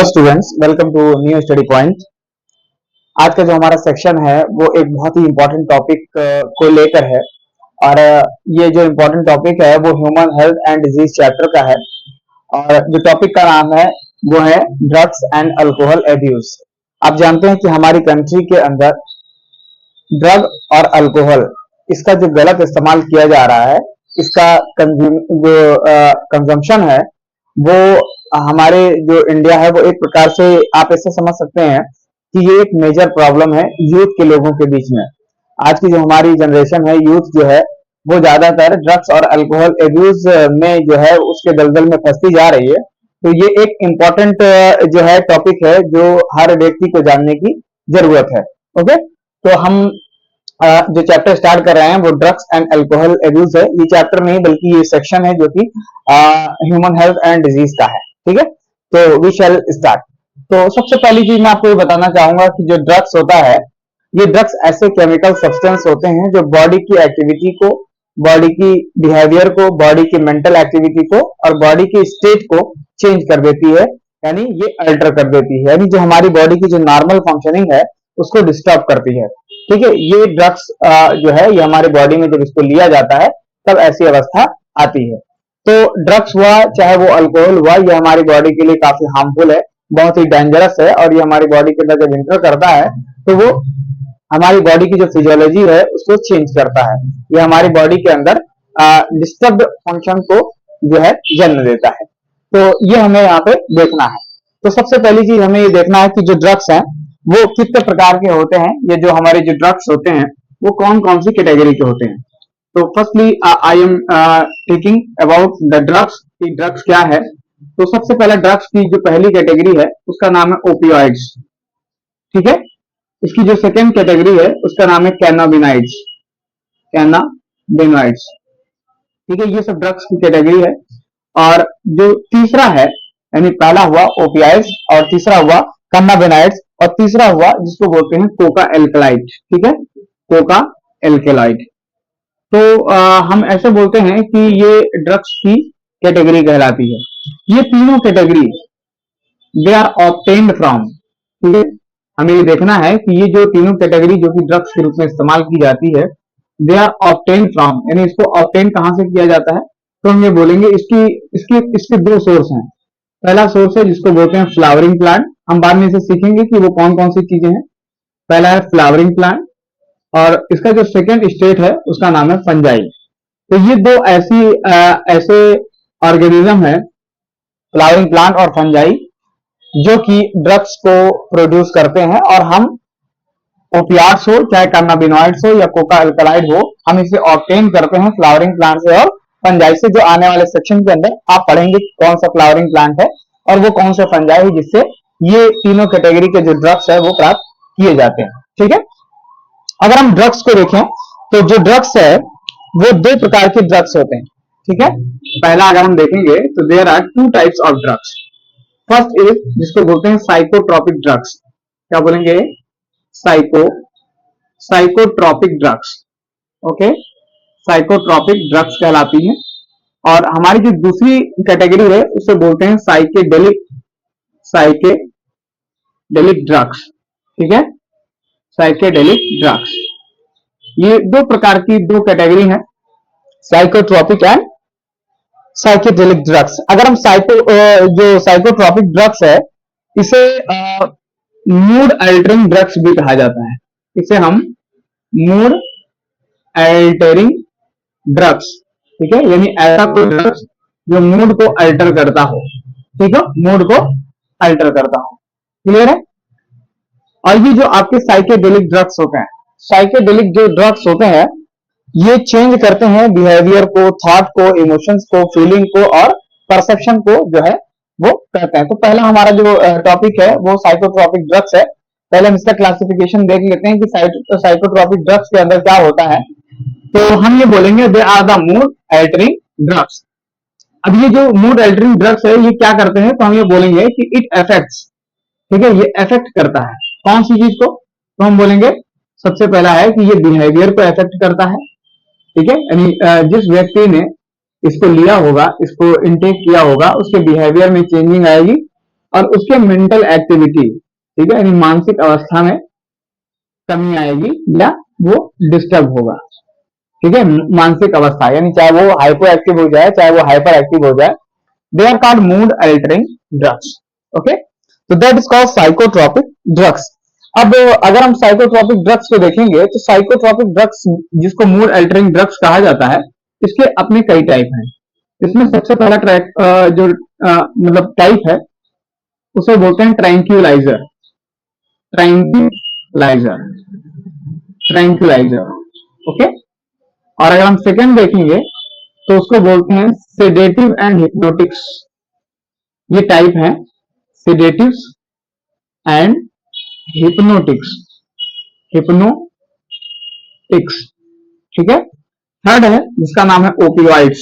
Hello students, welcome to New Study Point. आज का जो हमारा सेक्शन है वो एक बहुत ही इम्पोर्टेंट टॉपिक को लेकर है और ये जो इम्पोर्टेंट टॉपिक है वो human health and disease chapter का है और जो टॉपिक का नाम है वो है ड्रग्स एंड अल्कोहल एब्यूज। आप जानते हैं कि हमारी कंट्री के अंदर ड्रग और अल्कोहल इसका जो गलत इस्तेमाल किया जा रहा है, इसका कंजम्पशन है वो हमारे जो इंडिया है वो एक प्रकार से आप ऐसे समझ सकते हैं कि ये एक मेजर प्रॉब्लम है यूथ के लोगों के बीच में। आज की जो हमारी जनरेशन है, यूथ जो है वो ज्यादातर ड्रग्स और अल्कोहल एब्यूज में जो है उसके दलदल में फंसती जा रही है। तो ये एक इम्पोर्टेंट जो है टॉपिक है जो हर व्यक्ति को जानने की जरूरत है। ओके, तो हम जो चैप्टर स्टार्ट कर रहे हैं वो ड्रग्स एंड अल्कोहल एब्यूज है। ये चैप्टर नहीं बल्कि ये सेक्शन है जो कि ह्यूमन हेल्थ एंड डिजीज का है। ठीक है, तो वी शैल स्टार्ट। तो सबसे पहली चीज मैं आपको ये बताना चाहूंगा कि जो ड्रग्स होता है, ये ड्रग्स ऐसे केमिकल सब्सटेंस होते हैं जो बॉडी की एक्टिविटी को, बॉडी की बिहेवियर को, बॉडी की मेंटल एक्टिविटी को और बॉडी की स्टेट को चेंज कर देती है, यानी ये अल्टर कर देती है, यानी जो हमारी बॉडी की जो नॉर्मल फंक्शनिंग है उसको डिस्टर्ब करती है। ठीक है, ये ड्रग्स जो है ये हमारे बॉडी में जब इसको लिया जाता है तब ऐसी अवस्था आती है। तो ड्रग्स हुआ चाहे वो अल्कोहल हुआ, ये हमारी बॉडी के लिए काफी हार्मफुल है, बहुत ही डेंजरस है और ये हमारी बॉडी के अंदर जब इंटर करता है तो वो हमारी बॉडी की जो फिजियोलॉजी है उसको चेंज करता है। ये हमारी बॉडी के अंदर डिस्टर्ब फंक्शन को जो है जन्म देता है। तो ये हमें यहाँ पे देखना है। तो सबसे पहली चीज हमें ये देखना है कि जो ड्रग्स हैं वो कितने प्रकार के होते हैं। ये जो हमारे जो ड्रग्स होते हैं वो कौन कौन सी कैटेगरी के होते हैं। तो firstly I am taking about the drugs कि ड्रग्स क्या है। तो सबसे पहले ड्रग्स की जो पहली कैटेगरी है उसका नाम है ओपियोइड्स। ठीक है, इसकी जो सेकेंड कैटेगरी है उसका नाम है कैनाबिनॉइड्स। कैनाबिनॉइड्स, ठीक है, ये सब ड्रग्स की कैटेगरी है। और जो तीसरा है, यानी पहला हुआ ओपियोइड्स और तीसरा हुआ कैनाबिनॉइड्स और तीसरा हुआ जिसको बोलते हैं कोका एल्कलाइड। ठीक है, कोका एल्कलाइड। तो हम ऐसे बोलते हैं कि ये ड्रग्स की कैटेगरी कहलाती है। ये तीनों category they are obtained from. ठीक है, हमें ये देखना है कि ये जो तीनों कैटेगरी जो कि ड्रग्स के रूप में इस्तेमाल की जाती है, दे आर ऑब्टेन्ड फ्रॉम, यानी इसको ऑब्टेन कहां से किया जाता है। तो हम ये बोलेंगे इसके दो सोर्स हैं। पहला सोर्स है जिसको बोलते हैं फ्लावरिंग प्लांट। हम बाद में इसे सीखेंगे कि वो कौन कौन सी चीजें हैं। पहला है फ्लावरिंग प्लांट और इसका जो सेकेंड स्टेट है उसका नाम है फंजाई। तो ये दो ऐसे ऑर्गेनिज्म है, फ्लावरिंग प्लांट और फंजाई, जो कि ड्रग्स को प्रोड्यूस करते हैं। और हम ओपियाट्स हो चाहे कैनाबिनॉइड्स हो या कोका अल्कलाइड हो, हम इसे ऑब्टेन करते हैं फ्लावरिंग प्लांट से और फंजाई से। जो आने वाले सेक्शन के अंदर आप पढ़ेंगे कौन सा फ्लावरिंग प्लांट है और वो कौन सा फंजाई है जिससे ये तीनों कैटेगरी के जो ड्रग्स है वो प्राप्त किए जाते हैं। ठीक है, अगर हम ड्रग्स को देखें तो जो ड्रग्स है वो दो प्रकार के ड्रग्स होते हैं। ठीक है, पहला अगर हम देखेंगे तो there are two types of drugs. First is जिसको बोलते हैं साइकोट्रॉपिक ड्रग्स। क्या बोलेंगे? Psychotropic drugs. Okay, psychotropic drugs कहलाती है। और हमारी जो दूसरी कैटेगरी है उसे बोलते हैं साइकेडेलिक ड्रग्स। ठीक है, साइकेडेलिक ड्रग्स। ये दो प्रकार की दो कैटेगरी है, साइकोट्रॉपिक एंड साइकेडेलिक ड्रग्स। अगर हम जो साइकोट्रॉपिक ड्रग्स है इसे मूड अल्टरिंग ड्रग्स भी कहा जाता है। इसे हम मूड अल्टरिंग ड्रग्स, ठीक है, यानी ऐसा कोई ड्रग्स जो मूड को अल्टर करता हो। ठीक है, मूड को अल्टर करता हो। क्लियर है? और ये जो आपके साइकेडेलिक ड्रग्स होते हैं, साइकेडेलिक जो ड्रग्स होते हैं ये चेंज करते हैं बिहेवियर को, थॉट को, इमोशंस को, फीलिंग को और परसेप्शन को जो है वो करते हैं। तो पहला हमारा जो टॉपिक है वो साइकोट्रॉपिक ड्रग्स है। पहले हम इसका क्लासिफिकेशन देख लेते हैं कि साइकोट्रॉपिक ड्रग्स के अंदर क्या होता है। तो हम ये बोलेंगे they are the mood altering drugs. अब ये जो मूड अल्टरिंग ड्रग्स है ये क्या करते हैं, तो हम ये बोलेंगे कि इट अफेक्ट्स। ठीक है, ये अफेक्ट करता है कौन सी चीज को, तो हम बोलेंगे सबसे पहला है कि ये बिहेवियर को अफेक्ट करता है। ठीक है, यानी जिस व्यक्ति ने इसको लिया होगा, इसको इनटेक किया होगा, उसके बिहेवियर में चेंजिंग आएगी और उसके मेंटल एक्टिविटी, ठीक है, यानी मानसिक अवस्था में कमी आएगी या वो डिस्टर्ब होगा, ठीक है। मानसिक अवस्था यानी चाहे वो हाइपो एक्टिव हो जाए चाहे वो हाइपर एक्टिव हो जाए, they are called mood altering drugs. Okay, तो that is called psychotropic drugs. अब अगर हम साइकोट्रॉपिक ड्रग्स को देखेंगे तो साइकोट्रॉपिक ड्रग्स जिसको मूड अल्टरिंग ड्रग्स कहा जाता है, इसके अपने कई टाइप हैं। इसमें सबसे पहला ट्रैक जो मतलब टाइप है उसे बोलते हैं ट्रैंक्यूलाइजर। Tranquilliser, tranquilliser, okay. और अगर हम सेकंड देखेंगे तो उसको बोलते हैं सेडेटिव एंड हिप्नोटिक्स। ये टाइप है सेडेटिव्स एंड हिप्नोटिक्स, हिप्नोटिक्स, ठीक है। थर्ड है जिसका नाम है ओपियोइड्स,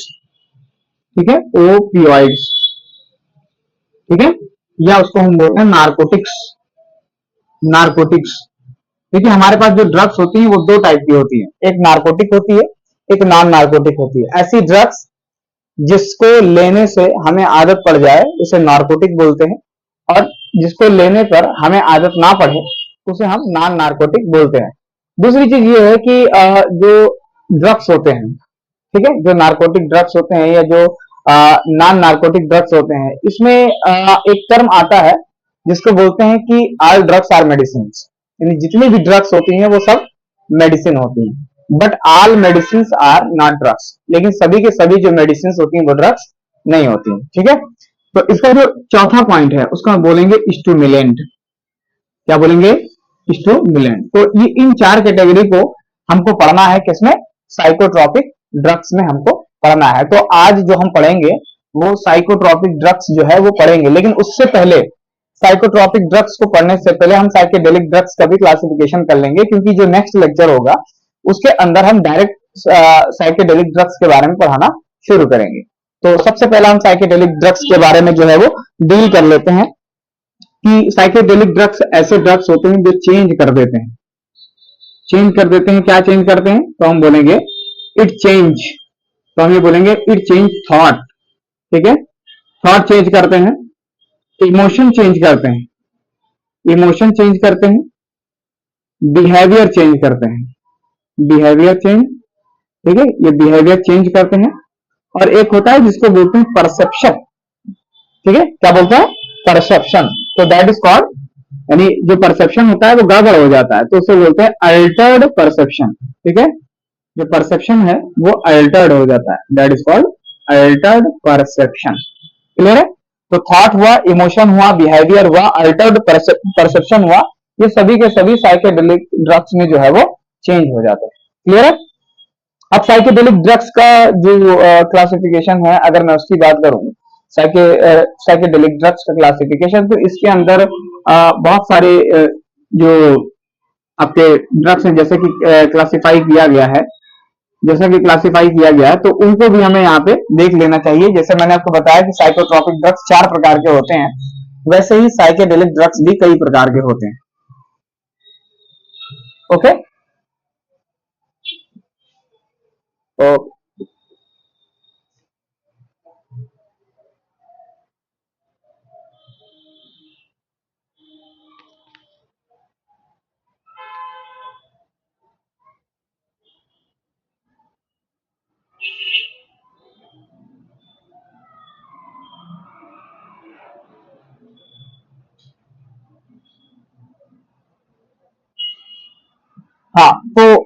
ठीक है, ओपियोइड्स, ठीक है, या उसको हम बोलते हैं नारकोटिक्स, नारकोटिक्स। देखिए हमारे पास जो ड्रग्स होती हैं वो दो टाइप की होती है, एक नारकोटिक होती है, एक नॉन नारकोटिक होती है। ऐसी ड्रग्स जिसको लेने से हमें आदत पड़ जाए उसे नारकोटिक बोलते हैं, और जिसको लेने पर हमें आदत ना पड़े उसे हम नॉन नारकोटिक बोलते हैं। दूसरी चीज ये है कि जो ड्रग्स होते हैं, ठीक है, जो नारकोटिक ड्रग्स होते हैं या जो नॉन नारकोटिक ड्रग्स होते हैं, इसमें एक टर्म आता है जिसको बोलते हैं कि ऑल ड्रग्स आर मेडिसिन, यानी जितनी भी ड्रग्स होती हैं वो सब मेडिसिन होती हैं। But all medicine are not drugs, लेकिन सभी के सभी जो मेडिसिन होती हैं वो ड्रग्स नहीं होती हैं, ठीक है। तो इसका जो चौथा पॉइंट है उसका हम बोलेंगे स्टूमुलेंट। क्या बोलेंगे? स्टूमुलेंट। तो ये इन चार कैटेगरी को हमको पढ़ना है, किसमें? साइकोट्रॉपिक ड्रग्स में हमको पढ़ना है। तो आज जो हम पढ़ेंगे वो साइकोट्रॉपिक ड्रग्स जो है वो पढ़ेंगे, लेकिन उससे पहले साइकोट्रॉपिक ड्रग्स को पढ़ने से पहले हम साइकेडेलिक ड्रग्स का भी क्लासिफिकेशन कर लेंगे, क्योंकि जो नेक्स्ट लेक्चर होगा उसके अंदर हम डायरेक्ट साइकेडेलिक ड्रग्स के बारे में पढ़ाना शुरू करेंगे। तो सबसे पहला हम साइकेडेलिक ड्रग्स के बारे में जो है वो डील कर लेते हैं कि साइकेडेलिक ड्रग्स ऐसे ड्रग्स होते हैं जो चेंज कर देते हैं। चेंज कर देते हैं, क्या चेंज करते हैं? तो हम बोलेंगे इट चेंज, तो हम ये बोलेंगे इट चेंज थॉट, ठीक है। थॉट चेंज करते हैं, इमोशन चेंज करते हैं, इमोशन चेंज करते हैं, बिहेवियर चेंज करते हैं, बिहेवियर चेंज, ठीक है, ये बिहेवियर चेंज करते हैं। और एक होता है जिसको बोलते हैं परसेप्शन, ठीक है, क्या बोलते हैं? परसेप्शन। तो दैट इज कॉल्ड, यानी जो परसेप्शन होता है वो गड़बड़ हो जाता है तो उसे बोलते हैं अल्टर्ड परसेप्शन, ठीक है। जो परसेप्शन है वो अल्टर्ड हो जाता है, that is called Altered perception. Clear है? तो थॉट हुआ, इमोशन हुआ, बिहेवियर हुआ, अल्टर्ड परसेप्शन हुआ, ये सभी के सभी साइकेडेलिक ड्रग्स में जो है वो चेंज हो जाते हैं। क्लियर है? अब साइकेडेलिक ड्रग्स का जो क्लासिफिकेशन है, अगर मैं उसकी बात करूं, साइकेडेलिक ड्रग्स का क्लासिफिकेशन, तो इसके अंदर बहुत सारे जो आपके ड्रग्स हैं जैसे कि क्लासिफाई किया गया है, जैसा कि क्लासिफाई किया गया है, तो उनको भी हमें यहाँ पे देख लेना चाहिए। जैसे मैंने आपको बताया कि साइकोट्रॉपिक ड्रग्स 4 प्रकार के होते हैं, वैसे ही साइकेडेलिक ड्रग्स भी कई प्रकार के होते हैं। ओके, तो हाँ, तो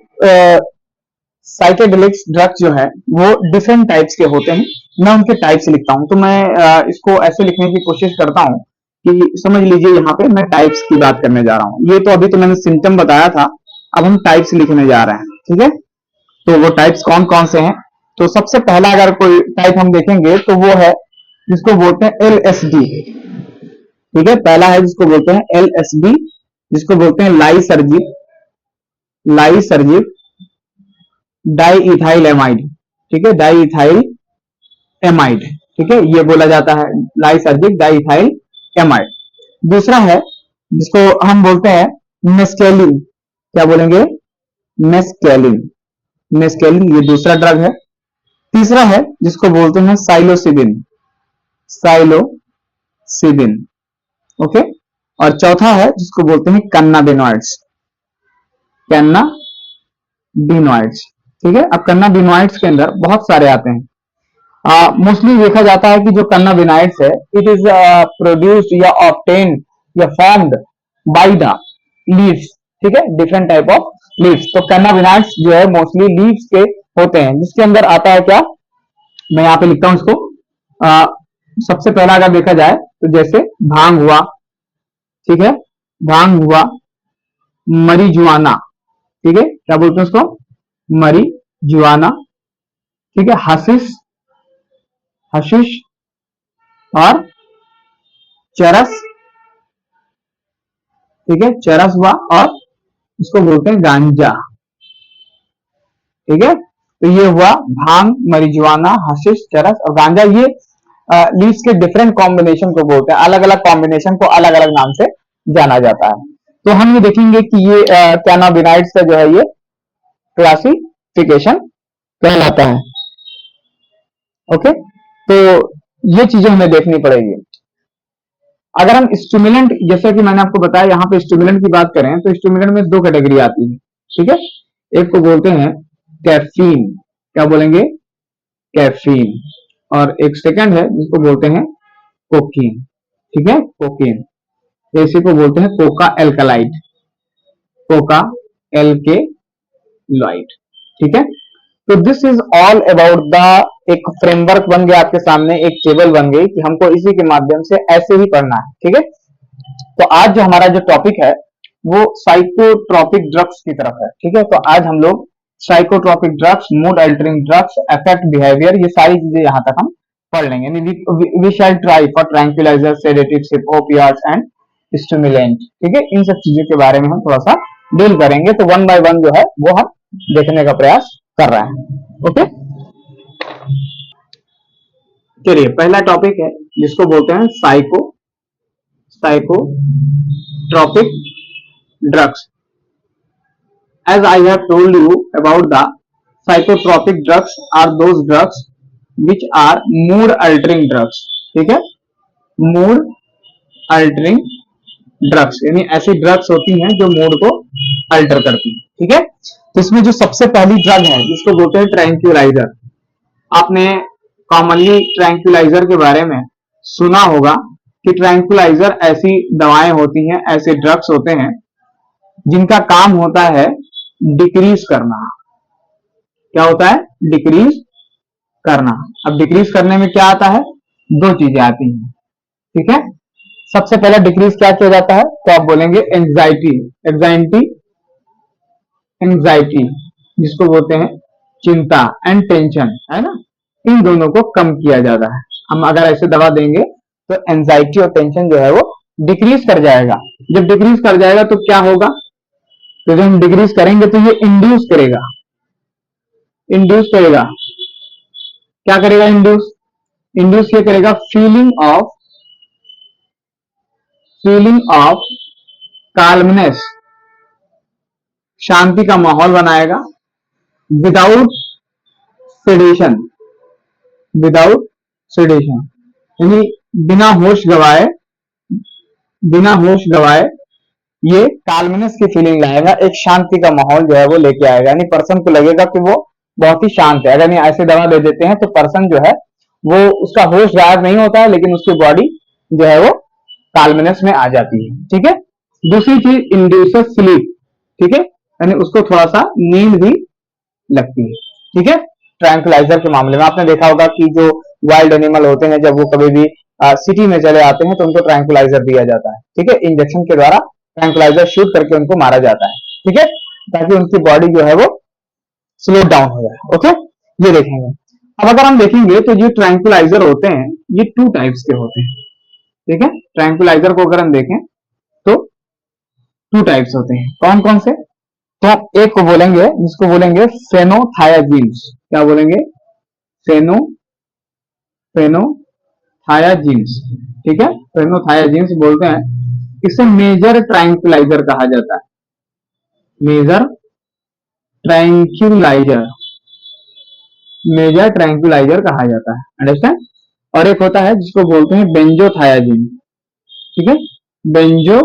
साइकेडेलिक्स ड्रग्स जो है वो डिफरेंट टाइप्स के होते हैं। मैं उनके टाइप्स लिखता हूं, तो मैं इसको ऐसे लिखने की कोशिश करता हूं कि समझ लीजिए यहाँ पे मैं टाइप्स की बात करने जा रहा हूँ। ये तो अभी तो मैंने सिम्टम बताया था, अब हम टाइप्स लिखने जा रहे हैं, ठीक है। तो वो टाइप्स कौन कौन से हैं? तो सबसे पहला अगर कोई टाइप हम देखेंगे तो वो है जिसको बोलते हैं LSD, ठीक है। पहला है जिसको बोलते हैं LSD, जिसको बोलते हैं lysergic, lysergic di ethyl amide, ठीक है, डाई इथाइल एमाइड, ठीक है, ये बोला जाता है लाइसर्जिक डाई इथाइल एमाइड। दूसरा है जिसको हम बोलते हैं मेस्केलिन, क्या बोलेंगे? मेस्केलिन, मेस्केलिन, ये दूसरा ड्रग है। तीसरा है जिसको बोलते हैं साइलोसिबिन, साइलोसिबिन, ओके। और चौथा है जिसको बोलते हैं कैनाबिनॉइड्स, कैनाबिनॉइड्स, ठीक है। अब कैनाबिनॉइड्स के अंदर बहुत सारे आते हैं। मोस्टली देखा जाता है कि जो कैनाबिनॉइड्स है इट इज प्रोड्यूस्ड या ऑब्टेन्ड या फॉर्म्ड बाय द लीव्स, ठीक है, डिफरेंट टाइप ऑफ लीव्स। तो कैनाबिनॉइड्स जो है मोस्टली लीव्स के होते हैं, जिसके अंदर आता है क्या, मैं यहाँ पे लिखता हूं इसको। आ, सबसे पहला अगर देखा जाए तो जैसे भांग हुआ, ठीक है, भांग हुआ, मरीजुआना, ठीक है, क्या बोलते हैं उसको, मरीजुआना, ठीक है, हशिश, हशीश और चरस, ठीक है, चरस हुआ, और इसको बोलते हैं गांजा, ठीक है। तो ये हुआ भांग, मरीजुआना, हशीश, चरस और गांजा। ये लीव्स के डिफरेंट कॉम्बिनेशन को बोलते हैं, अलग अलग कॉम्बिनेशन को अलग अलग नाम से जाना जाता है। तो हम ये देखेंगे कि ये कैनाबिनॉइड्स का जो है ये क्लासिफिकेशन कहलाता है। ओके, तो ये चीजें हमें देखनी पड़ेगी। अगर हम स्टिमुलेंट, जैसे कि मैंने आपको बताया यहाँ पे स्टिमुलेंट की बात करें तो स्टिमुलेंट में दो कैटेगरी आती है, ठीक है। एक को बोलते हैं कैफीन, क्या बोलेंगे, कैफीन, और एक सेकंड है जिसको बोलते हैं कोकीन, ठीक है, कोकीन। इसी को बोलते हैं कोका एल्कलाइड, कोका एल्केलॉइड, ठीक है। तो this is all about the, एक फ्रेमवर्क बन गया आपके सामने, एक टेबल बन गई कि हमको इसी के माध्यम से ऐसे ही पढ़ना है, ठीक है। तो आज जो हमारा जो टॉपिक है वो साइकोट्रॉपिक ड्रग्स की तरफ है, ठीक है। तो आज हम लोग psychotropic drugs, mood altering drugs, affect behaviour, ये सारी चीजें यहां तक हम पढ़ लेंगे। We shall try for tranquilliser, sedatives, opiates and stimulant, ठीक है। इन सब चीजों के बारे में हम थोड़ा सा डील करेंगे। तो वन बाय वन जो है वो हम देखने का प्रयास कर रहे हैं। ओके, चलिए पहला टॉपिक है जिसको बोलते हैं psychotropic drugs. As I have told you about the psychotropic drugs are those drugs which are mood altering drugs, ठीक है, मूड अल्टरिंग ड्रग्स, यानी ऐसी ड्रग्स होती हैं जो मूड को अल्टर करती हैं, ठीक है। तो इसमें जो सबसे पहली ड्रग है जिसको बोलते हैं ट्रैंक्विलाइजर। आपने कॉमनली ट्रैंक्विलाइजर के बारे में सुना होगा कि ट्रैंक्विलाइजर ऐसी दवाएं होती हैं, ऐसे ड्रग्स होते हैं जिनका काम होता है डिक्रीज करना। क्या होता है, डिक्रीज करना। अब डिक्रीज करने में क्या आता है, दो चीजें आती हैं, ठीक है। सबसे पहले डिक्रीज क्या किया जाता है, तो आप बोलेंगे एंजाइटी, एंजाइटी जिसको बोलते हैं चिंता, एंड टेंशन, है ना, इन दोनों को कम किया जाता है। हम अगर ऐसे दवा देंगे तो एंजाइटी और टेंशन जो है वो डिक्रीज कर जाएगा। जब डिक्रीज कर जाएगा तो क्या होगा, तो जब हम डिक्रीज करेंगे तो ये इंड्यूस करेगा, क्या करेगा, इंड्यूस ये करेगा फीलिंग ऑफ काल्मनेस, शांति का माहौल बनाएगा, विदाउट सेडेशन, यानी बिना होश गवाए ये काल्मनेस की फीलिंग लाएगा, एक शांति का माहौल जो है वो लेके आएगा। यानी पर्सन को लगेगा कि वो बहुत ही शांत है। अगर ये ऐसे दवा दे देते हैं तो पर्सन जो है वो, उसका होश गायब नहीं होता है लेकिन उसकी बॉडी जो है वो काल्मनेस में आ जाती है, ठीक है। दूसरी चीज इंड्यूसेस स्लीप, ठीक है, यानी उसको थोड़ा सा नींद भी लगती है, ठीक है। ट्रैंक्विलाइजर के मामले में आपने देखा होगा कि जो वाइल्ड एनिमल होते हैं जब वो कभी भी सिटी में चले आते हैं तो उनको ट्रैंक्विलाइजर दिया जाता है, ठीक है, इंजेक्शन के द्वारा ट्रैंक्विलाइजर शूट करके उनको मारा जाता है, ठीक है, ताकि उनकी बॉडी जो है वो स्लो डाउन हो जाए। ओके, ये देखेंगे। अब अगर हम देखेंगे तो जो ट्रैंक्विलाइजर होते हैं ये टू टाइप्स के होते हैं, ठीक है। ट्रैंक्विलाइजर को अगर हम देखें तो टू टाइप्स होते हैं, कौन कौन से, तो एक को बोलेंगे जिसको बोलेंगे फेनोथायाजीन्स, क्या बोलेंगे, फेनोथायाजीन्स, ठीक है, फेनोथायाजीन्स बोलते हैं। इसे मेजर ट्रैंक्विलाइजर कहा जाता है, मेजर ट्रैंक्विलाइजर कहा जाता है, अंडरस्टैंड। और एक होता है जिसको बोलते हैं बेंजोथायाजीन, ठीक है, बेंजो,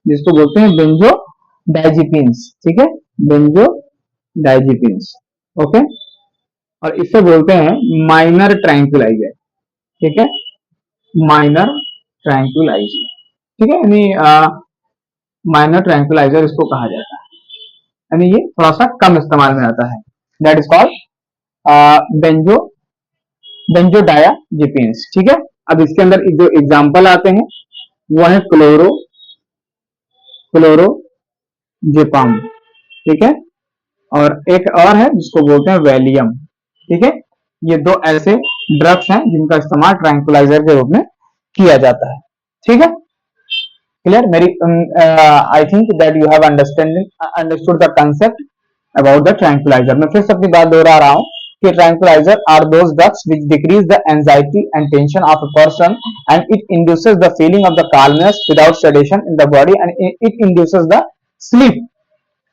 जिसको बोलते हैं बेंजो डायजिपिन्स, ठीक है, बेंजो डायजिपिन्स, ओके। और इसे बोलते हैं माइनर ट्रैंक्विलाइजर, ठीक है, माइनर ट्रैंक्विलाइजर, ठीक है, यानी माइनर ट्रैंक्विलाइजर इसको कहा जाता है, यानी ये थोड़ा सा कम इस्तेमाल में आता है। दैट इज कॉल्ड बेंजो बेंजोडायाजिपिन्स, ठीक है। अब इसके अंदर जो एग्जाम्पल आते हैं वो है क्लोरोजेपाम, ठीक है, और एक और है जिसको बोलते हैं वैलियम, ठीक है। ये दो ऐसे ड्रग्स हैं जिनका इस्तेमाल ट्रैंक्विलाइजर के रूप में किया जाता है, ठीक है। क्लियर? मेरी I think that you have understood the concept about the tranquilliser. मैं फिर से अपनी बात दोहरा रहा हूँ कि tranquilliser are those drugs which decrease the anxiety and tension of a person and it induces the feeling of the calmness without sedation in the body and it induces the sleep.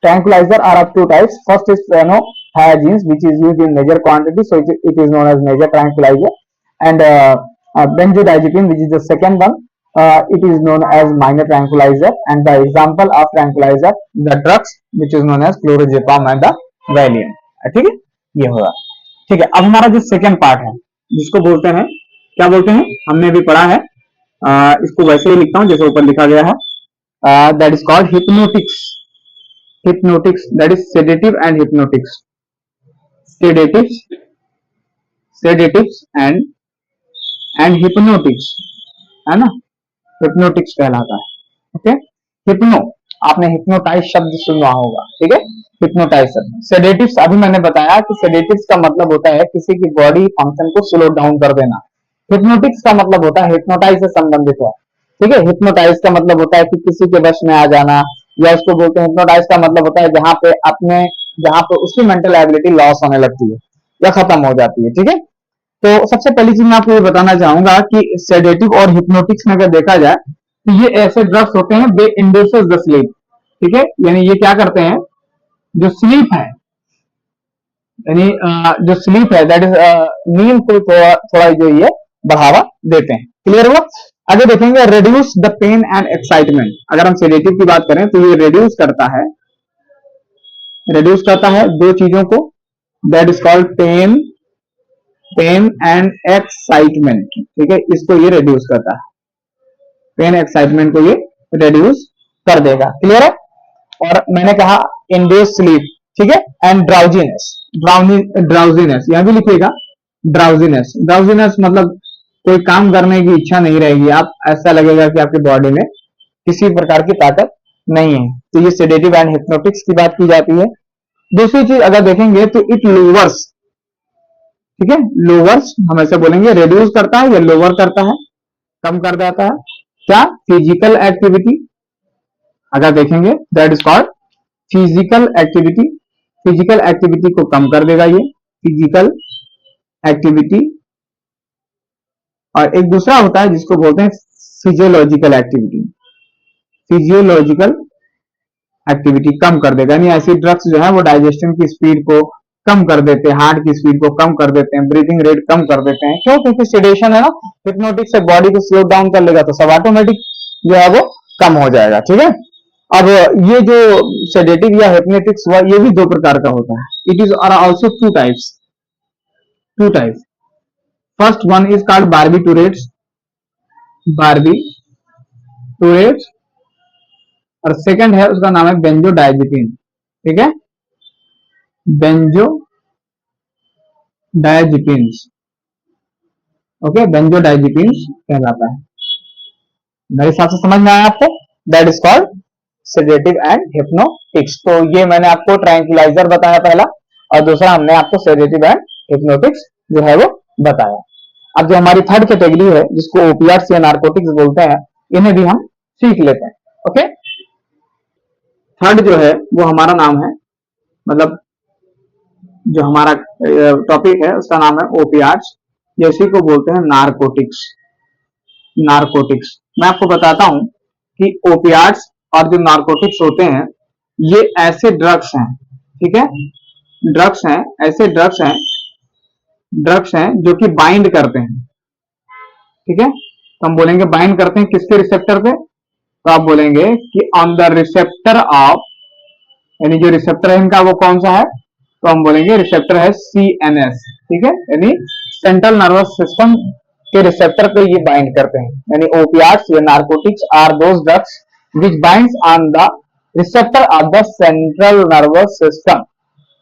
Tranquilizer are of two types. First is phenothiazines, which is used in major quantity, so it is known as major tranquilizer, and benzodiazepine, which is the second one. It is known as minor tranquilizer, and the example of tranquilizer, the drugs which is known as clorazepam and the Valium. ठीक है, ये होगा, ठीक है। अब हमारा जो second part है जिसको बोलते हैं, क्या बोलते हैं, हमने भी पढ़ा है, इसको वैसे ही लिखता हूं जैसे ऊपर लिखा गया है, that is called hypnotics, hypnotics, that is sedative and hypnotics, sedatives and hypnotics, है ना, hypnotics कहलाता है, ओके। हिप्नो, आपने हिप्नोटाइज शब्द सुना होगा, ठीक है, हिप्नोटाइज शब्द। सेडेटिव्स, अभी मैंने बताया कि सेडेटिव्स का मतलब होता है किसी की बॉडी फंक्शन को स्लो डाउन कर देना। हिप्नोटिक्स का मतलब होता है हिप्नोटाइज से संबंधित है, ठीक है। हिप्नोटाइज का मतलब होता है कि किसी के वश में आ जाना, या उसको बोलते हैं हिप्नोटाइज का मतलब होता है जहां पे उसकी मेंटल एबिलिटी लॉस होने लगती है या खत्म हो जाती है, ठीक है। तो सबसे पहली चीज मैं आपको ये बताना चाहूंगा कि सेडेटिव और हिप्नोटिक्स में अगर देखा जाए तो ये ऐसे ड्रग्स होते हैं, दे इंड्यूसेस द स्लीप, ठीक है, यानी ये क्या करते हैं, जो स्लीप है, यानी जो स्लीप है, दैट इज नींद को थोड़ा थोड़ा जो ये बढ़ावा देते हैं। क्लियर हुआ? आगे देखेंगे, reduce the pain and excitement. अगर हम सेडेटिव की बात करें तो ये रिड्यूस करता है दो चीजों को, that is called pain and excitement, ठीक है, इसको ये रिड्यूस करता है, पेन एक्साइटमेंट को ये रिड्यूस कर देगा। क्लियर है? और मैंने कहा इंड्यूस स्लीप, ठीक है, एंड ड्राउजीनेस यहां भी लिखिएगा, ड्राउजीनेस मतलब कोई काम करने की इच्छा नहीं रहेगी, आप ऐसा लगेगा कि आपकी बॉडी में किसी प्रकार की ताकत नहीं है, तो ये सेडेटिव एंड हिप्नोटिक्स की बात की जाती है। दूसरी चीज अगर देखेंगे तो इट लोवर्स, ठीक है, लोवर्स हम ऐसे बोलेंगे, रिड्यूस करता है या लोअर करता है, कम कर देता है, क्या, फिजिकल एक्टिविटी। अगर देखेंगे that is called physical activity को कम कर देगा ये, फिजिकल एक्टिविटी। और एक दूसरा होता है जिसको बोलते हैं फिजियोलॉजिकल एक्टिविटी कम कर देगा, यानी ऐसी ड्रग्स जो है वो डाइजेशन की स्पीड को कम कर देते हैं, हार्ट की स्पीड को कम कर देते हैं, ब्रीथिंग रेट कम कर देते हैं। क्यों? क्योंकि सेडेशन है ना, हिप्नोटिक से बॉडी को स्लो डाउन कर लेगा तो सब ऑटोमेटिक जो है वो कम हो जाएगा, ठीक है। अब ये जो सेडेटिव या हिप्नोटिक्स हुआ, ये भी दो प्रकार का होता है। It is are also two types. First one is called barbiturates, और सेकंड है उसका नाम है बेंजोडायजिपिन, ठीक है, बेंजोडायजिपिन्स, ओके, बेंजोडायजिपिन्स कहलाता है। मेरे हिसाब से समझ में आया आपको? That is called sedative and hypnotics. तो ये मैंने आपको ट्रैंक्विलाइजर बताया पहला, और दूसरा हमने आपको सेडेटिव एंड हिप्नोटिक्स जो है वो बताया। अब जो हमारी थर्ड कैटेगरी है जिसको ओपियाट्स या नारकोटिक्स बोलते हैं, इन्हें भी हम सीख लेते हैं, ओके। थर्ड जो है वो हमारा नाम है, मतलब जो हमारा टॉपिक है उसका नाम है ओपियाट्स, या इसी को बोलते हैं नारकोटिक्स। मैं आपको बताता हूं कि ओपियाट्स और जो नारकोटिक्स होते हैं ये ऐसे ड्रग्स हैं, ठीक है, ऐसे ड्रग्स हैं जो कि बाइंड करते हैं, ठीक है। तो हम बोलेंगे बाइंड करते हैं किसके रिसेप्टर पे, तो तो आप बोलेंगे कि ऑन द रिसेप्टर ऑफ, यानी जो रिसेप्टर है इनका वो कौन सा है, तो हम बोलेंगे रिसेप्टर है CNS, ठीक है, यानी सेंट्रल नर्वस सिस्टम के रिसेप्टर पे ये बाइंड करते हैं, यानी ओपियाट्स या narcotics are those drugs which binds on the receptor of the central nervous system,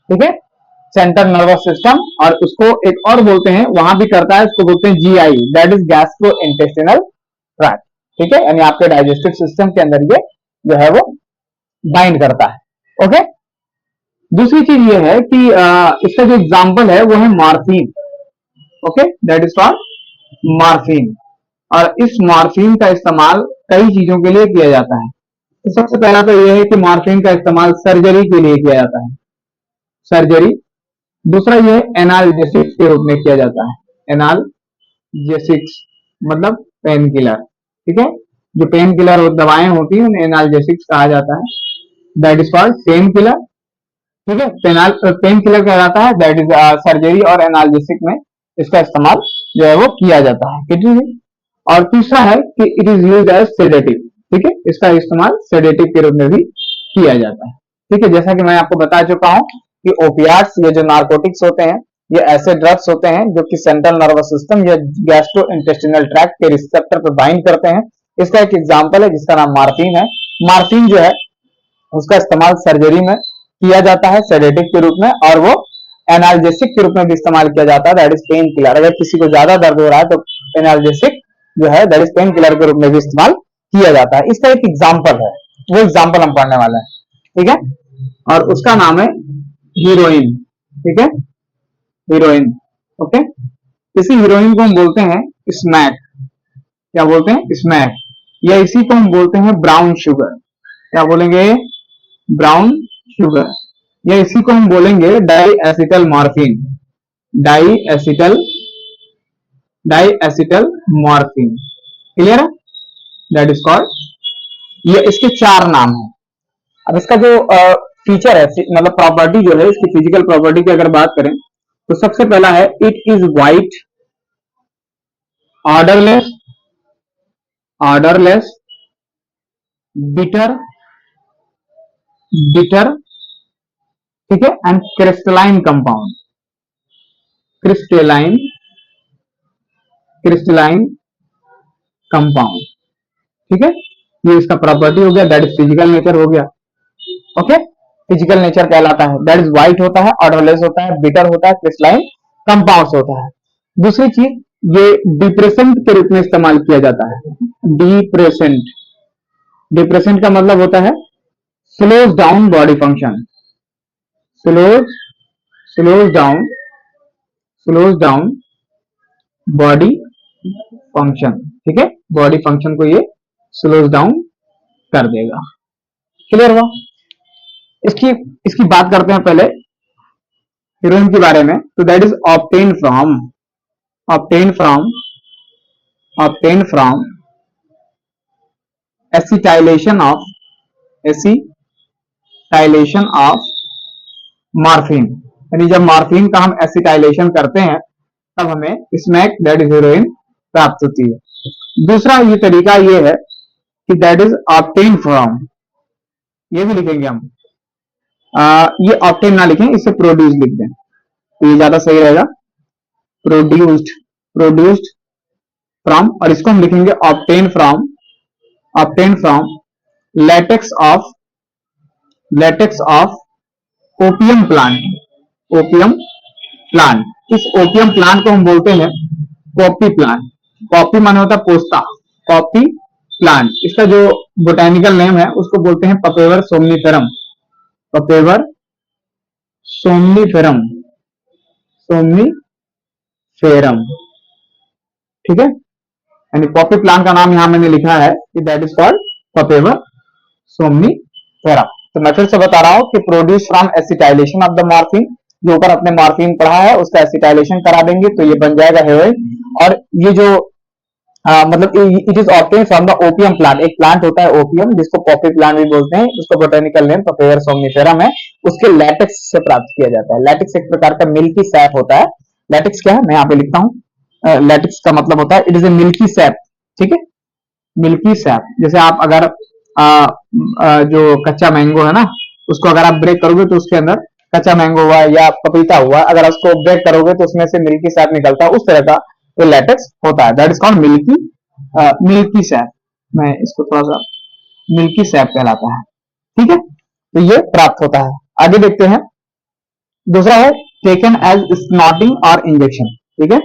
ठीक है, सेंट्रल नर्वस सिस्टम। और उसको एक और बोलते हैं, वहां भी करता है, उसको बोलते हैं GI, that is gastro intestinal tract, ठीक है, यानी आपके डाइजेस्टिव सिस्टम के अंदर ये जो है वो बाइंड करता है। ओके, दूसरी चीज ये है कि इसका जो एग्जाम्पल है वो है morphine, okay, that is called morphine. और इस मॉर्फिन का इस्तेमाल कई चीजों के लिए किया जाता है। तो सबसे पहला तो यह है कि मॉर्फिन का इस्तेमाल सर्जरी के लिए किया जाता है, सर्जरी। दूसरा यह एनाल्जेसिक्स के रूप में किया जाता है, एनाल्जेसिक्स मतलब पेन किलर, ठीक है, जो पेन किलर दवाएं होती हैं उन्हें एनाल्जेसिक्स कहा जाता है, that is called pain killer, ठीक है, पेन किलर कहा जाता है, दैट इज सर्जरी और एनाल्जेसिक में इसका इस्तेमाल जो है वो किया जाता है, ठीक है। और तीसरा है कि it is used as sedative, ठीक है, इसका इस्तेमाल सेडेटिव के रूप में भी किया जाता है, ठीक है। जैसा कि मैं आपको बता चुका हूं कि ओपियाट्स, ये जो नार्कोटिक्स होते हैं, ये ऐसे ड्रग्स होते हैं जो कि सेंट्रल नर्वस सिस्टम या गैस्ट्रो इंटेस्टिनल ट्रैक्ट के रिसेप्टर पर बाइंड करते हैं। इसका एक एग्जांपल है जिसका नाम मॉर्फिन है। मॉर्फिन जो है उसका इस्तेमाल सर्जरी में किया जाता है सेडेटिव के रूप में, और वो एनाल्जेसिक के रूप में भी इस्तेमाल किया जाता है, दैट इज पेन किलर। अगर किसी को ज्यादा दर्द हो रहा है तो एनाल्जेसिक जो है दैट इज पेन किलर के रूप में भी इस्तेमाल किया जाता है। इसका एक एग्जाम्पल है, वो एग्जाम्पल हम पढ़ने वाले हैं, ठीक है, और उसका नाम है हीरोइन, ठीक है, हीरोइन, ओके। इसी हीरोइन को हम बोलते हैं स्मैक, क्या बोलते हैं, स्मैक, या इसी को हम बोलते हैं ब्राउन शुगर, क्या बोलेंगे, ब्राउन शुगर, या इसी को हम बोलेंगे di acetyl morphine, di acetyl morphine, clear है, दैट इज कॉल्ड, ये इसके चार नाम है। अब इसका जो फीचर है, मतलब प्रॉपर्टी जो है, इसकी फिजिकल प्रॉपर्टी की अगर बात करें तो सबसे पहला है it is white, odourless, bitter, ठीक है, and crystalline compound, crystalline compound, ठीक है, ये इसका प्रॉपर्टी हो गया, दैट इज फिजिकल नेचर हो गया, ओके। फिजिकल नेचर कहलाता है, दैट इज व्हाइट होता है, ऑर्डरलेस होता है, बिटर होता है, क्रिस्टलाइन कंपाउंड्स होता है। दूसरी चीज, ये डिप्रेसेंट के रूप में इस्तेमाल किया जाता है, डिप्रेसेंट का मतलब होता है slows down body function, slows down body function, ठीक है, बॉडी फंक्शन को ये स्लोज डाउन कर देगा, क्लियर हुआ। इसकी इसकी बात करते हैं पहले हीरोइन के बारे में, तो that is obtain from acetylation of morphine, यानी जब मॉर्फिन का हम एसिटाइलेशन करते हैं तब हमें स्मैक दैट इज हीरोइन प्राप्त होती है। दूसरा ये तरीका ये है कि दैट इज ऑब्टेन फ्रॉम, ये भी लिखेंगे हम, ये ऑब्टेन ना लिखें, इसे प्रोड्यूस लिख दें तो ये ज्यादा सही रहेगा, प्रोड्यूस्ड फ्रॉम, और इसको हम लिखेंगे obtain from latex of opium plant, इस ओपियम प्लांट को हम बोलते हैं कॉपी प्लांट, कॉपी माने होता है पोस्ता, कॉपी प्लांट, इसका जो बोटेनिकल नेम है उसको बोलते हैं पपेवर सोमनीफेरम, ठीक है, यानी पॉपी प्लांट का नाम यहां मैंने लिखा है कि दैट इज कॉल्ड पपेवर सोमनीफेरम। तो मैं फिर से बता रहा हूं कि produce from acetylation of the morphine, जो ऊपर अपने मॉर्फिन पढ़ा है उसका एसिटाइलेशन करा देंगे तो ये बन जाएगा हेरोइन। और ये जो मतलब it is obtain from the opium plant, एक प्लांट होता है ओपियम जिसको पॉपी प्लांट भी बोलते हैं, उसका बोटेनिकल नेम पपेवर सोमनीफेरम है, उसके लैटेक्स से प्राप्त किया जाता है। लैटेक्स एक प्रकार का मिल्की सैप होता है। लैटेक्स क्या है मैं यहाँ पे लिखता हूँ, लैटेक्स का मतलब होता है it is a milky SAP, ठीक है, मिल्की सैप। जैसे आप अगर जो कच्चा मैंगो है ना, उसको अगर आप ब्रेक करोगे तो उसके अंदर कच्चा मैंगो हुआ या पपीता हुआ, अगर उसको ब्रेक करोगे तो उसमें से मिल्की सैप निकलता है, उस तरह का ये लैटेक्स होता है। That is called milky SAP. मैं इसको थोड़ा सा, मिल्की सैप कहलाता है। ठीक है, तो ये प्राप्त होता है। आगे देखते हैं। दूसरा है टेकन एज स्नॉटिंग और इंजेक्शन। ठीक है,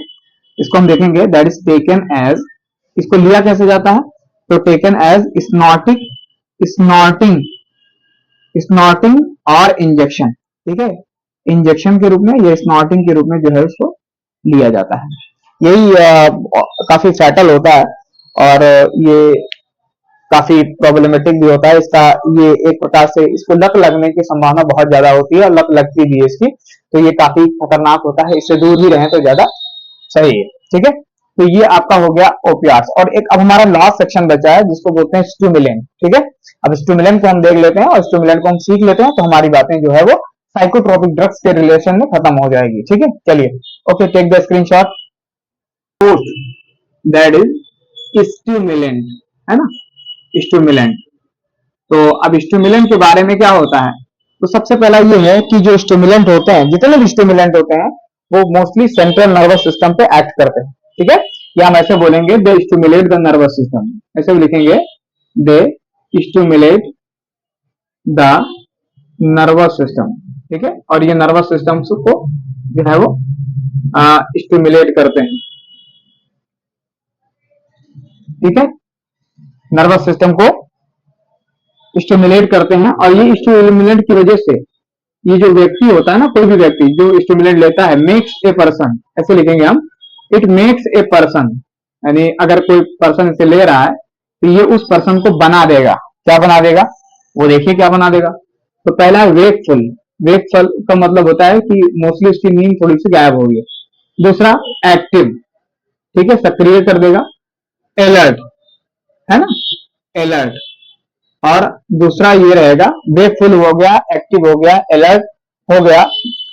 इसको हम देखेंगे। दैट इज टेकन एज, इसको लिया कैसे जाता है, तो taken as snorting, snorting, snorting और इंजेक्शन। ठीक है, इंजेक्शन के रूप में या स्नॉटिंग के रूप में जो है उसको लिया जाता है। यही काफी सैटल होता है और ये काफी प्रॉब्लमेटिक भी होता है इसका। ये एक प्रकार से इसको लत लगने की संभावना बहुत ज्यादा होती है और लत लगती भी है इसकी, तो ये काफी खतरनाक होता है। इससे दूर ही रहें तो ज्यादा सही है। ठीक है, तो ये आपका हो गया ओपियाट्स। और एक अब हमारा लास्ट सेक्शन बचा है जिसको बोलते हैं स्टिमुलेंट। ठीक है, अब स्टिमुलेंट को हम देख लेते हैं और स्टिमुलेंट को हम सीख लेते हैं, तो हमारी बातें जो है वो साइकोट्रोपिक ड्रग्स के रिलेशन में खत्म हो जाएगी। ठीक है, चलिए, okay, take the screenshot. That is stimulant, है ना, स्टिमुलेंट। तो अब स्टिमुलेंट के बारे में क्या होता है, तो सबसे पहला ये है कि जो स्टिमुलेंट होते हैं, जितने भी स्टिमुलेंट होते हैं वो मोस्टली सेंट्रल नर्वस सिस्टम पे एक्ट करते हैं। ठीक है, या हम ऐसे बोलेंगे दे स्टिमुलेट द नर्वस सिस्टम, ऐसे भी लिखेंगे, दे स्टिमुलेट द नर्वस सिस्टम। ठीक है, और ये नर्वस सिस्टम को जो है वो स्टिमुलेट करते हैं। ठीक है, नर्वस सिस्टम को स्टिमुलेट करते हैं और ये स्टिमुलेंट की वजह से ये जो व्यक्ति होता है ना, कोई भी व्यक्ति जो स्टिमुलेंट लेता है, मेक्स ए पर्सन, ऐसे लिखेंगे हम, इट मेक्स ए पर्सन, यानी अगर कोई पर्सन इसे ले रहा है तो ये उस पर्सन को बना देगा। क्या बना देगा, वो देखिए क्या बना देगा। तो पहला है वेकफुल। वेकफुल का मतलब होता है कि मोस्टली उसकी नींद थोड़ी सी गायब होगी। दूसरा एक्टिव, ठीक है, सक्रिय कर देगा। अलर्ट, है ना, अलर्ट। और दूसरा ये रहेगा, वेकफुल हो गया, एक्टिव हो गया, अलर्ट हो गया,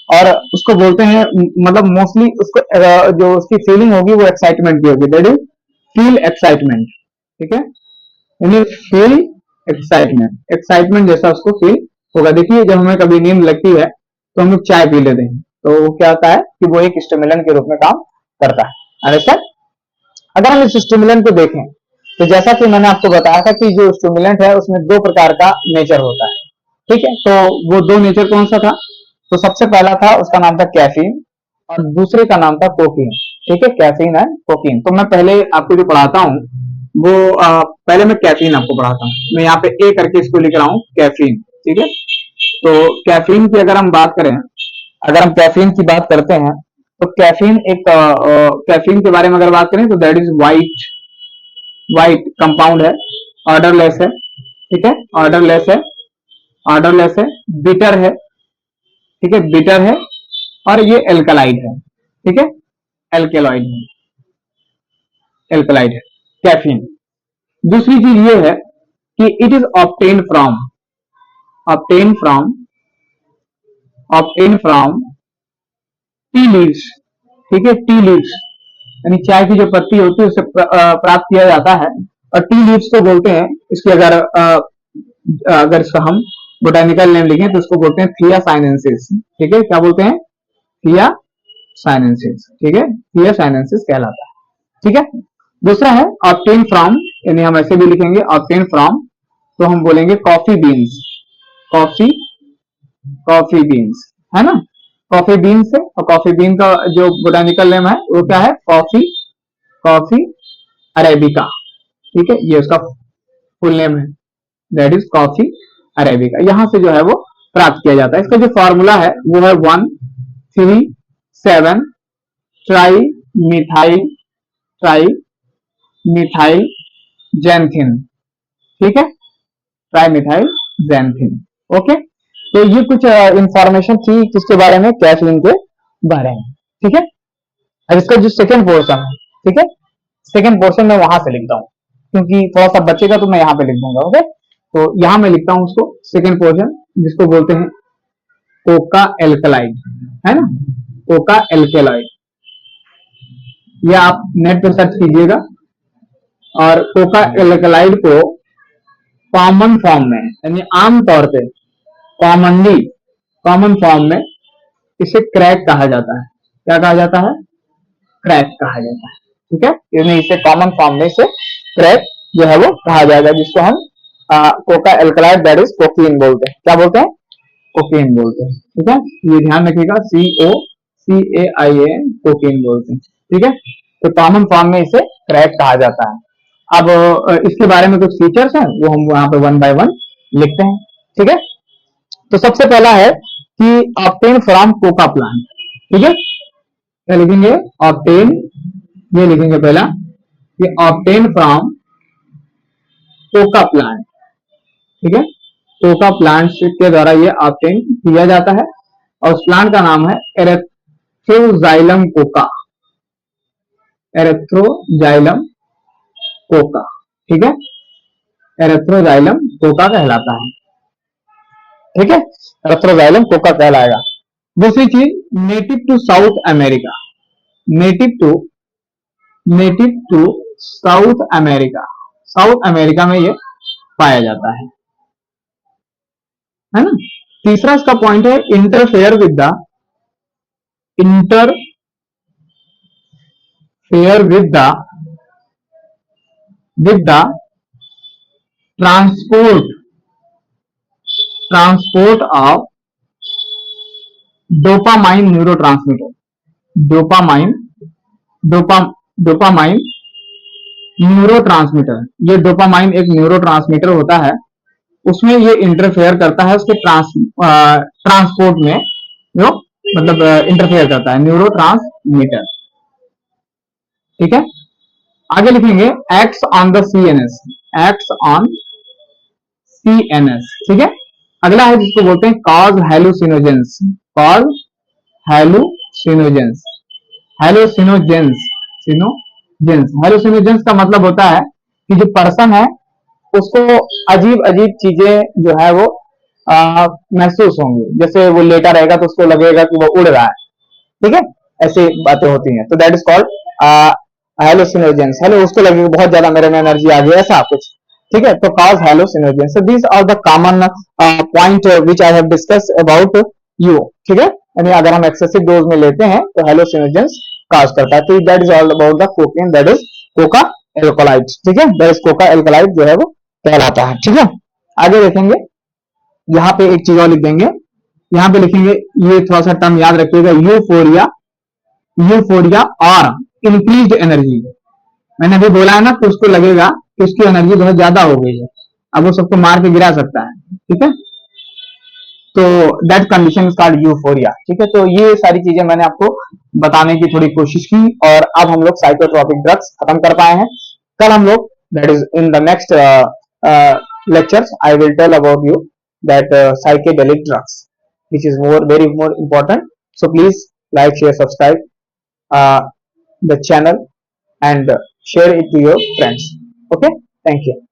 और उसको बोलते हैं, मतलब मोस्टली उसको जो उसकी फीलिंग होगी वो एक्साइटमेंट की होगी। That is feel excitement. ठीक है, फील एक्साइटमेंट, एक्साइटमेंट जैसा उसको फील होगा। देखिए, जब हमें कभी नींद लगती है तो हम लोग चाय पी लेते हैं, तो वो क्या होता है कि वो एक स्टिमुलेंट के रूप में काम करता है। अंडरस्टैंड? अगर हम इस स्टिमुलेंट को देखें तो जैसा कि मैंने आपको बताया था कि जो स्टिमुलेंट है उसमें दो प्रकार का नेचर होता है। ठीक है, तो वो दो नेचर कौन सा था, तो सबसे पहला था, उसका नाम था कैफीन और दूसरे का नाम था कोकीन। ठीक है, कैफीन एंड कोकीन। तो मैं पहले आपको जो पढ़ाता हूँ वो पहले मैं कैफीन आपको पढ़ाता हूँ। मैं यहाँ पे ए करके इसको लिख रहा हूँ, कैफीन। ठीक है, तो कैफीन की अगर हम बात करें, अगर हम कैफीन की बात करते हैं तो कैफीन एक कैफीन के बारे में अगर बात करें तो that is white, white compound है, ऑर्डरलेस है। ठीक है, ऑर्डरलेस है, ऑर्डरलेस है, बिटर है। ठीक है, बिटर है, और ये एल्कलाइड है। ठीक है, एल्केलॉइड है, एल्कलाइड है कैफीन। दूसरी चीज ये है कि it is obtain from, obtain from, obtain from tea leaves. ठीक है, टी लीव्स यानी चाय की जो पत्ती होती है उसे प्राप्त किया जाता है। और टी लीव्स को बोलते हैं, इसके अगर इसका हम बोटानिकल नेम लिखें तो इसको बोलते हैं थिया साइनेंसिस। ठीक है, क्या बोलते हैं, थिया साइनेंसिस। ठीक है, थिया साइनेंसिस कहलाता है। ठीक है, दूसरा है ऑब्टेन फ्रॉम, यानी हम ऐसे भी लिखेंगे ऑब्टेन फ्रॉम, तो हम बोलेंगे coffee beans, coffee, coffee beans, है ना, कॉफी बीन से। और कॉफी बीन का जो बोटानिकल नेम है वो क्या है, कॉफी, कॉफी अरेबिका। ठीक है, ये उसका फुल नेम है, दैट इज कॉफी अरेबिका। यहां से जो है वो प्राप्त किया जाता है। इसका जो फॉर्मूला है वो है 1,3,7 ट्राई मिथाइल, ट्राई मिथाइल जैंथिन। ठीक है, ट्राई मिथाइल जैंथिन। ओके, तो ये कुछ इंफॉर्मेशन थी किसके बारे में, कैफीन के बारे में। ठीक है, अब इसका जो सेकंड पोर्शन है, ठीक है, सेकंड पोर्शन में वहां से लिखता हूं क्योंकि थोड़ा सा बचेगा तो मैं यहाँ पे लिख दूंगा। ओके, तो यहां मैं लिखता हूं उसको सेकंड पोर्शन, जिसको बोलते हैं कोका एल्कलाइड, है ना, कोका एल्केलॉइड। या आप नेट पे सर्च कीजिएगा और कोका एल्कलाइड को कॉमन फॉर्म में, यानी आम तौर पे, कॉमनली, कॉमन फॉर्म में इसे क्रैक कहा जाता है। क्या कहा जाता है? क्रैक कहा जाता है। ठीक है, यानी इसे कॉमन फॉर्म में इसे क्रैक जो है वो कहा जाएगा, जिसको हम कोका एल्कलाइड दैट इज कोकीन बोलते हैं। क्या बोलते हैं? कोकीन बोलते हैं। ठीक है, ये ध्यान रखिएगा, COCAIN कोकीन बोलते हैं। ठीक है, तो कॉमन फॉर्म में इसे क्रैक कहा जाता है। अब इसके बारे में कुछ फीचर्स हैं, वो हम वहां पे वन बाय वन लिखते हैं। ठीक है, तो सबसे पहला है कि ऑब्टेन फ्रॉम कोका प्लांट। ठीक है, क्या लिखेंगे? ऑब्टेन, ये लिखेंगे पहला कि ऑब्टेन फ्रॉम कोका प्लांट। ठीक है, कोका प्लांट के द्वारा ये ऑब्टेन किया जाता है, और उस प्लांट का नाम है एरेथ्रोजाइलम कोका। Erythroxylum Coca. ठीक है, एरेथ्रोजाइलम कोका कहलाता है। ठीक है, एरेथ्रोजाइलम कोका कहलाएगा। दूसरी चीज, native to South America. Native to South America, South America में ये पाया जाता है ना। तीसरा इसका पॉइंट है interfere with the transport of dopamine neurotransmitter. Dopamine dopamine neurotransmitter, ये डोपामाइन एक न्यूरोट्रांसमीटर होता है, उसमें ये इंटरफेयर करता है, उसके ट्रांसपोर्ट में जो मतलब इंटरफेयर करता है, न्यूरोट्रांसमीटर। ठीक है, आगे लिखेंगे acts on the CNS. Acts on CNS. ठीक है, अगला है जिसको बोलते हैं कॉज हेलुसिनोजेंस। कॉज हेलुसिनोजेंस। हेलुसिनोजेंस का मतलब होता है कि जो पर्सन है उसको अजीब अजीब चीजें जो है वो महसूस होंगी। जैसे वो लेटा रहेगा तो उसको लगेगा कि वो उड़ रहा है। ठीक है, ऐसी बातें होती हैं, तो दैट इज कॉल्ड हेलुसिनोजेंस। हेलो, उसको लगेगा बहुत ज्यादा मेरे में एनर्जी आ गई, ऐसा कुछ। ठीक है, तो cause hallucinogens. So these are the common point which I have discuss about you. ठीक है, यानी अगर हम एक्सेसिव डोज में लेते हैं तो हेलुसिनोजेंस कॉज करता है। तो that is all about the cocaine, that is Coca alkaloid. ठीक है, दैट इज कोका एल्कोलाइड जो है वो कहलाता है। ठीक है, आगे देखेंगे, यहाँ पे एक चीज और लिख देंगे, यहाँ पे लिखेंगे, ये थोड़ा सा टर्म याद रखिएगा, यूफोरिया। यूफोरिया और इंक्रीज्ड एनर्जी। मैंने अभी बोला है ना, तो उसको लगेगा कि उसकी एनर्जी बहुत ज्यादा हो गई है, अब वो सबको मार के गिरा सकता है। ठीक है, तो that condition is called euphoria. ठीक है, तो ये सारी चीजें मैंने आपको बताने की थोड़ी कोशिश की, और अब हम लोग साइकोट्रोपिक ड्रग्स खत्म कर पाए हैं। कल हम लोग, that is in the next lectures, I will tell about you that psychedelic drugs, which is very more important. So please like, share, subscribe the channel and share it to your friends. Okay, thank you.